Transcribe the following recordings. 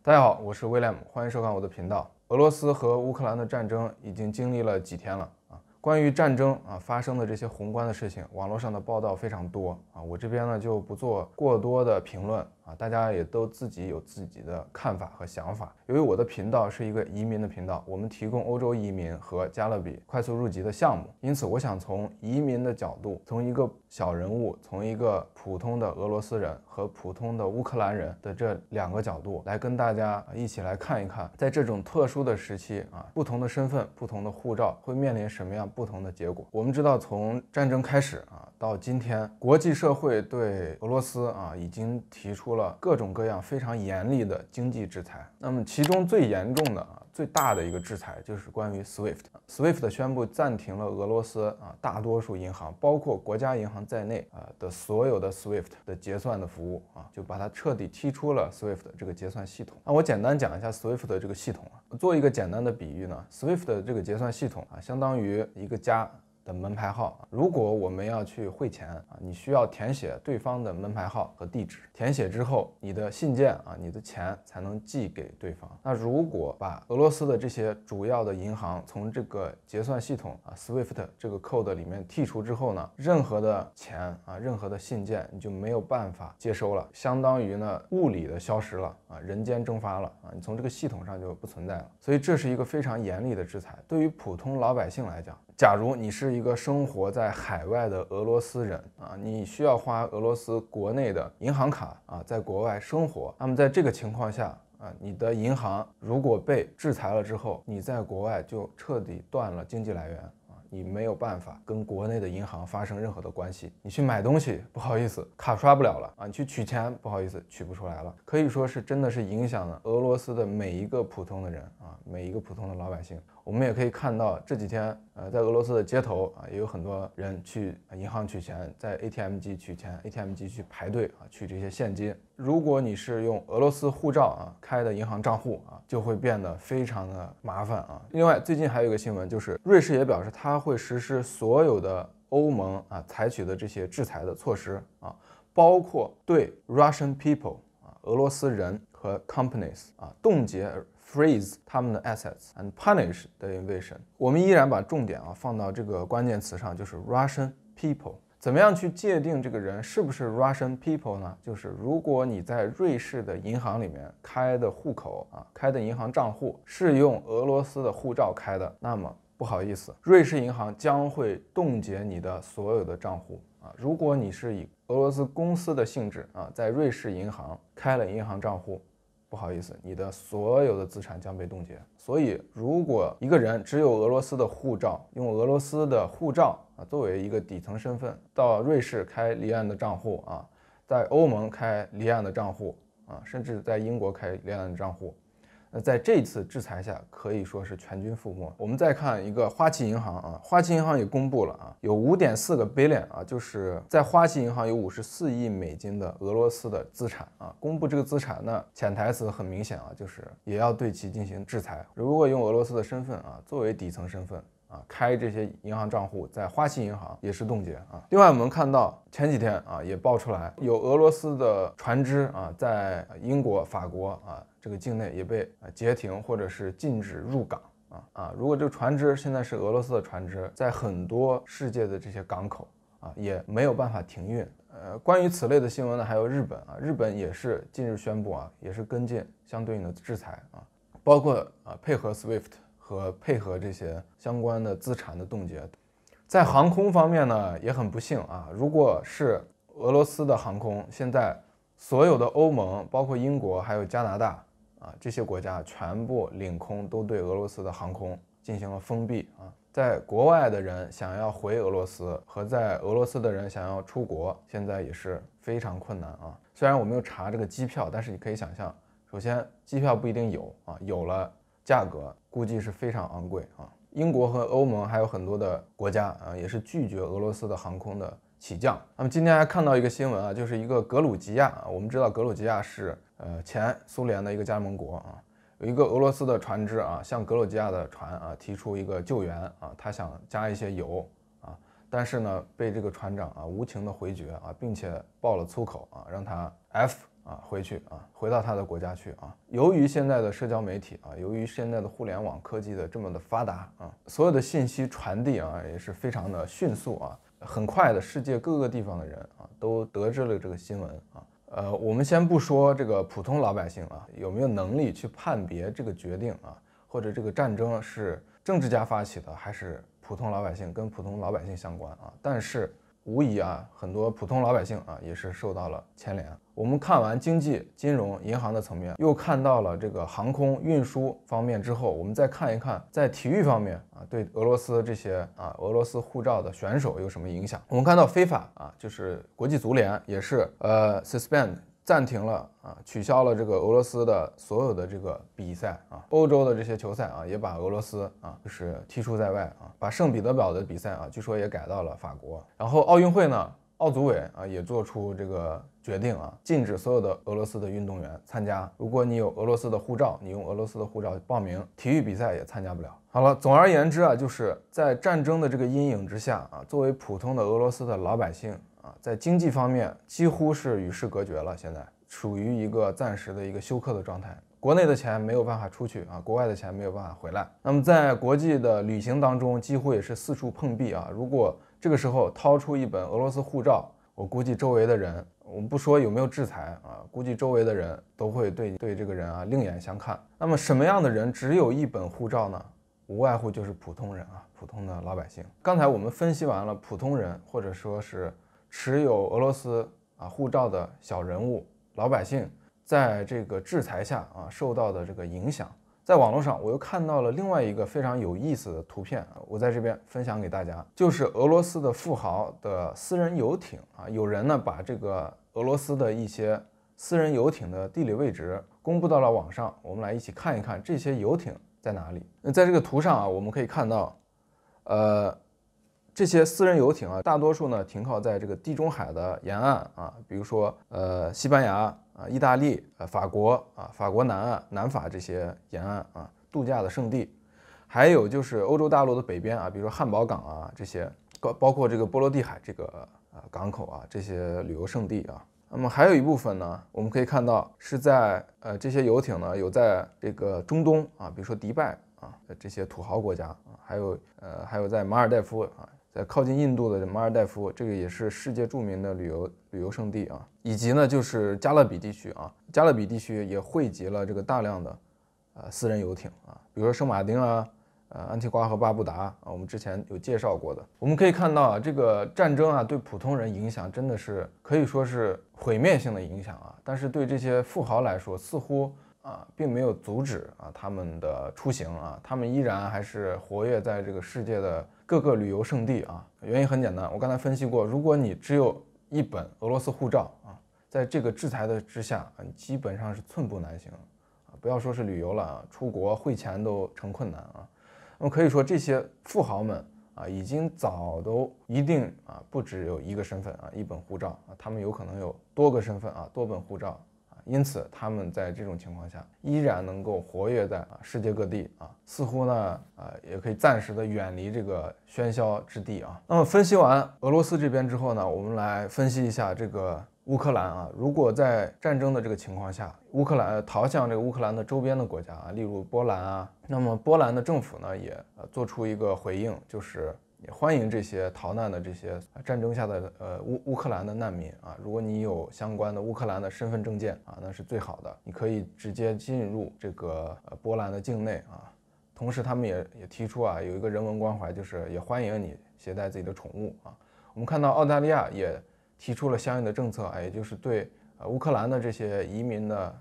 大家好，我是威廉姆，欢迎收看我的频道。俄罗斯和乌克兰的战争已经经历了几天了啊。关于战争发生的这些宏观的事情，网络上的报道非常多啊。我这边呢就不做过多的评论啊，大家也都自己有自己的看法和想法。由于我的频道是一个移民的频道，我们提供欧洲移民和加勒比快速入籍的项目，因此我想从移民的角度，从一个小人物，从一个普通的俄罗斯人和普通的乌克兰人的这两个角度来跟大家一起来看一看，在这种特殊的时期不同的身份、不同的护照会面临什么样不同的结果。我们知道，从战争开始到今天，国际社会对俄罗斯已经提出了各种各样非常严厉的经济制裁。那么其中最严重的最大的一个制裁就是关于 SWIFT 宣布暂停了俄罗斯大多数银行，包括国家银行在内的所有的 SWIFT 的结算的服务就把它彻底踢出了 SWIFT 这个结算系统。那我简单讲一下 SWIFT 的这个系统做一个简单的比喻呢 ，SWIFT 的这个结算系统相当于一个家的门牌号。如果我们要去汇钱你需要填写对方的门牌号和地址，填写之后，你的信件你的钱才能寄给对方。那如果把俄罗斯的这些主要的银行从这个结算系统SWIFT 这个 code 里面剔除之后呢，任何的钱任何的信件你就没有办法接收了，相当于呢物理的消失了人间蒸发了你从这个系统上就不存在了。所以这是一个非常严厉的制裁。对于普通老百姓来讲，假如你是一个生活在海外的俄罗斯人你需要花俄罗斯国内的银行卡在国外生活，那么在这个情况下你的银行如果被制裁了之后，你在国外就彻底断了经济来源你没有办法跟国内的银行发生任何的关系。你去买东西，不好意思，卡刷不了了你去取钱，不好意思，取不出来了。可以说是真的是影响了俄罗斯的每一个普通的人每一个普通的老百姓。我们也可以看到这几天在俄罗斯的街头也有很多人去银行取钱，在 ATM 机取钱， ATM 机去排队取这些现金。如果你是用俄罗斯护照开的银行账户就会变得非常的麻烦另外，最近还有一个新闻，就是瑞士也表示它会实施所有的欧盟采取的这些制裁的措施包括对 Russian people 俄罗斯人和 companies冻结freeze 他们的 assets and punish the invasion。 我们依然把重点放到这个关键词上，就是 Russian people。 怎么样去界定这个人是不是 Russian people 呢？就是如果你在瑞士的银行里面开的户口开的银行账户是用俄罗斯的护照开的，那么不好意思，瑞士银行将会冻结你的所有的账户如果你是以俄罗斯公司的性质在瑞士银行开了银行账户，不好意思，你的所有的资产将被冻结。所以如果一个人只有俄罗斯的护照，用俄罗斯的护照作为一个底层身份到瑞士开离岸的账户在欧盟开离岸的账户甚至在英国开离岸的账户，在这次制裁下可以说是全军覆没。我们再看一个花旗银行花旗银行也公布了有 5.4个 billion 就是在花旗银行有54亿美金的俄罗斯的资产公布这个资产呢，潜台词很明显就是也要对其进行制裁。如果用俄罗斯的身份作为底层身份开这些银行账户，在花旗银行也是冻结另外我们看到前几天也爆出来有俄罗斯的船只在英国、法国这个境内也被截停或者是禁止入港如果这个船只现在是俄罗斯的船只，在很多世界的这些港口也没有办法停运。关于此类的新闻呢，还有日本日本也是近日宣布也是跟进相对应的制裁包括配合 SWIFT 和配合这些相关的资产的冻结。在航空方面呢，也很不幸如果是俄罗斯的航空，现在所有的欧盟，包括英国还有加拿大这些国家全部领空都对俄罗斯的航空进行了封闭在国外的人想要回俄罗斯和在俄罗斯的人想要出国，现在也是非常困难虽然我没有查这个机票，但是你可以想象，首先机票不一定有有了价格估计是非常昂贵英国和欧盟还有很多的国家也是拒绝俄罗斯的航空的起降。那么今天还看到一个新闻就是一个格鲁吉亚我们知道格鲁吉亚是前苏联的一个加盟国有一个俄罗斯的船只向格鲁吉亚的船提出一个救援他想加一些油但是呢被这个船长无情的回绝并且爆了粗口让他 F 回去回到他的国家去由于现在的社交媒体由于现在的互联网科技的这么的发达所有的信息传递也是非常的迅速很快的，世界各个地方的人都得知了这个新闻我们先不说这个普通老百姓有没有能力去判别这个决定或者这个战争是政治家发起的，还是普通老百姓跟普通老百姓相关但是无疑很多普通老百姓也是受到了牵连。我们看完经济、金融、银行的层面，又看到了这个航空运输方面之后，我们再看一看在体育方面对俄罗斯这些俄罗斯护照的选手有什么影响。我们看到非法就是国际足联也是suspend暂停了取消了这个俄罗斯的所有的这个比赛欧洲的这些球赛也把俄罗斯就是踢出在外把圣彼得堡的比赛据说也改到了法国。然后奥运会呢，奥组委也做出这个决定禁止所有的俄罗斯的运动员参加。如果你有俄罗斯的护照，你用俄罗斯的护照报名体育比赛也参加不了。好了，总而言之就是在战争的这个阴影之下作为普通的俄罗斯的老百姓在经济方面几乎是与世隔绝了，现在属于一个暂时的一个休克的状态。国内的钱没有办法出去国外的钱没有办法回来。那么在国际的旅行当中，几乎也是四处碰壁如果这个时候掏出一本俄罗斯护照，我估计周围的人，我们不说有没有制裁估计周围的人都会对这个人另眼相看。那么什么样的人只有一本护照呢？无外乎就是普通人普通的老百姓。刚才我们分析完了普通人，或者说是持有俄罗斯护照的小人物、老百姓在这个制裁下受到的这个影响。在网络上我又看到了另外一个非常有意思的图片我在这边分享给大家，就是俄罗斯的富豪的私人游艇有人呢把这个俄罗斯的一些私人游艇的地理位置公布到了网上，我们来一起看一看这些游艇在哪里。那在这个图上我们可以看到这些私人游艇大多数呢停靠在这个地中海的沿岸比如说西班牙意大利法国法国南岸南法这些沿岸度假的胜地，还有就是欧洲大陆的北边比如说汉堡港这些，包括这个波罗的海这个港口这些旅游胜地那么还有一部分呢，我们可以看到是在这些游艇呢有在这个中东比如说迪拜这些土豪国家还有在马尔代夫在靠近印度的马尔代夫，这个也是世界著名的旅游胜地以及呢就是加勒比地区加勒比地区也汇集了这个大量的私人游艇比如说圣马丁安提瓜和巴布达我们之前有介绍过的。我们可以看到这个战争对普通人影响真的是可以说是毁灭性的影响但是对这些富豪来说似乎并没有阻止他们的出行他们依然还是活跃在这个世界的各个旅游胜地原因很简单，我刚才分析过，如果你只有一本俄罗斯护照在这个制裁的之下你基本上是寸步难行不要说是旅游了出国汇钱都成困难那么可以说这些富豪们已经早都一定不只有一个身份一本护照他们有可能有多个身份多本护照因此他们在这种情况下依然能够活跃在世界各地似乎呢也可以暂时的远离这个喧嚣之地那么分析完俄罗斯这边之后呢，我们来分析一下这个乌克兰如果在战争的这个情况下，乌克兰逃向这个乌克兰的周边的国家例如波兰那么波兰的政府呢也做出一个回应，就是也欢迎这些逃难的这些战争下的乌克兰的难民如果你有相关的乌克兰的身份证件那是最好的，你可以直接进入这个波兰的境内同时他们也提出有一个人文关怀，就是也欢迎你携带自己的宠物我们看到澳大利亚也提出了相应的政策也就是对乌克兰的这些移民的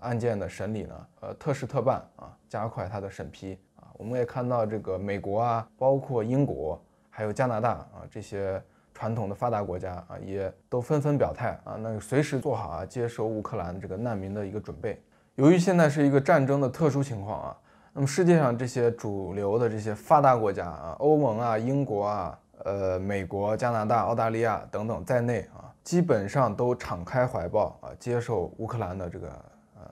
案件的审理呢特事特办加快它的审批我们也看到这个美国包括英国还有加拿大这些传统的发达国家也都纷纷表态那随时做好接收乌克兰这个难民的一个准备。由于现在是一个战争的特殊情况那么世界上这些主流的这些发达国家欧盟英国美国、加拿大、澳大利亚等等在内基本上都敞开怀抱接受乌克兰的这个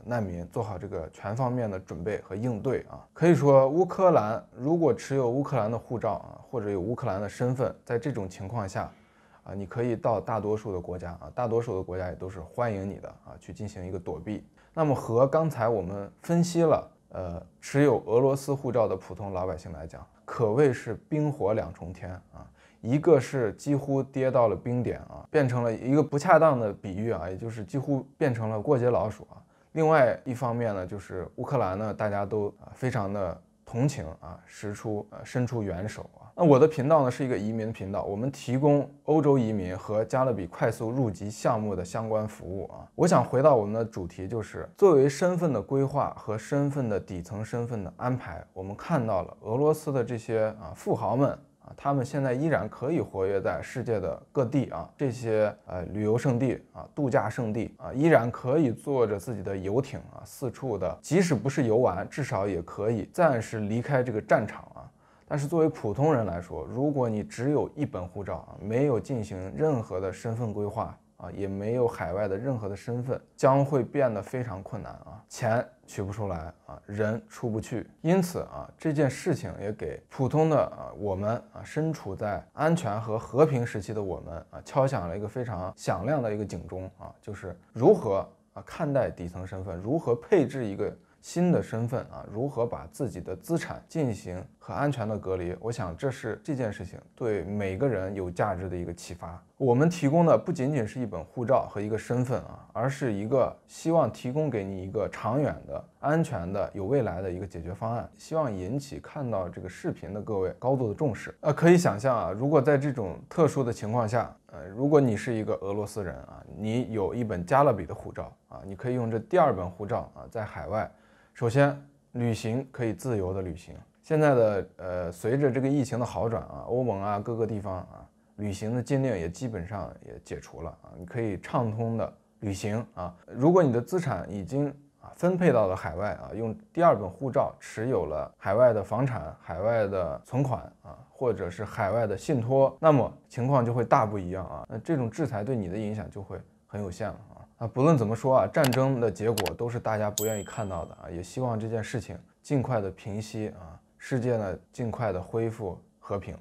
难民，做好这个全方面的准备和应对可以说乌克兰如果持有乌克兰的护照或者有乌克兰的身份，在这种情况下啊，你可以到大多数的国家啊，大多数的国家也都是欢迎你的啊，去进行一个躲避。那么和刚才我们分析了，持有俄罗斯护照的普通老百姓来讲，可谓是冰火两重天啊。一个是几乎跌到了冰点啊，变成了一个不恰当的比喻啊，也就是几乎变成了过街老鼠啊。另外一方面呢，就是乌克兰呢，大家都非常的同情啊，伸出援手啊。那我的频道呢是一个移民频道，我们提供欧洲移民和加勒比快速入籍项目的相关服务啊。我想回到我们的主题，就是作为身份的规划和身份的底层身份的安排，我们看到了俄罗斯的这些富豪们。他们现在依然可以活跃在世界的各地啊，这些旅游胜地啊、度假胜地啊，依然可以坐着自己的游艇啊，四处的，即使不是游玩，至少也可以暂时离开这个战场啊。但是作为普通人来说，如果你只有一本护照啊，没有进行任何的身份规划啊，也没有海外的任何的身份，将会变得非常困难啊，钱取不出来啊，人出不去。因此啊，这件事情也给普通的我们身处在安全和和平时期的我们敲响了一个非常响亮的一个警钟啊，就是如何看待底层身份，如何配置一个新的身份啊，如何把自己的资产进行和安全的隔离。我想这是这件事情对每个人有价值的一个启发。我们提供的不仅仅是一本护照和一个身份啊，而是一个希望提供给你一个长远的、安全的、有未来的一个解决方案，希望引起看到这个视频的各位高度的重视。可以想象啊，如果在这种特殊的情况下，如果你是一个俄罗斯人啊，你有一本加勒比的护照啊，你可以用这第二本护照啊，在海外。首先，旅行可以自由的旅行。现在的随着这个疫情的好转啊，欧盟啊各个地方啊，旅行的禁令也基本上也解除了啊，你可以畅通的旅行啊。如果你的资产已经分配到了海外啊，用第二本护照持有了海外的房产、海外的存款啊，或者是海外的信托，那么情况就会大不一样啊。那这种制裁对你的影响就会很有限了不论怎么说战争的结果都是大家不愿意看到的也希望这件事情尽快的平息世界呢尽快的恢复和平。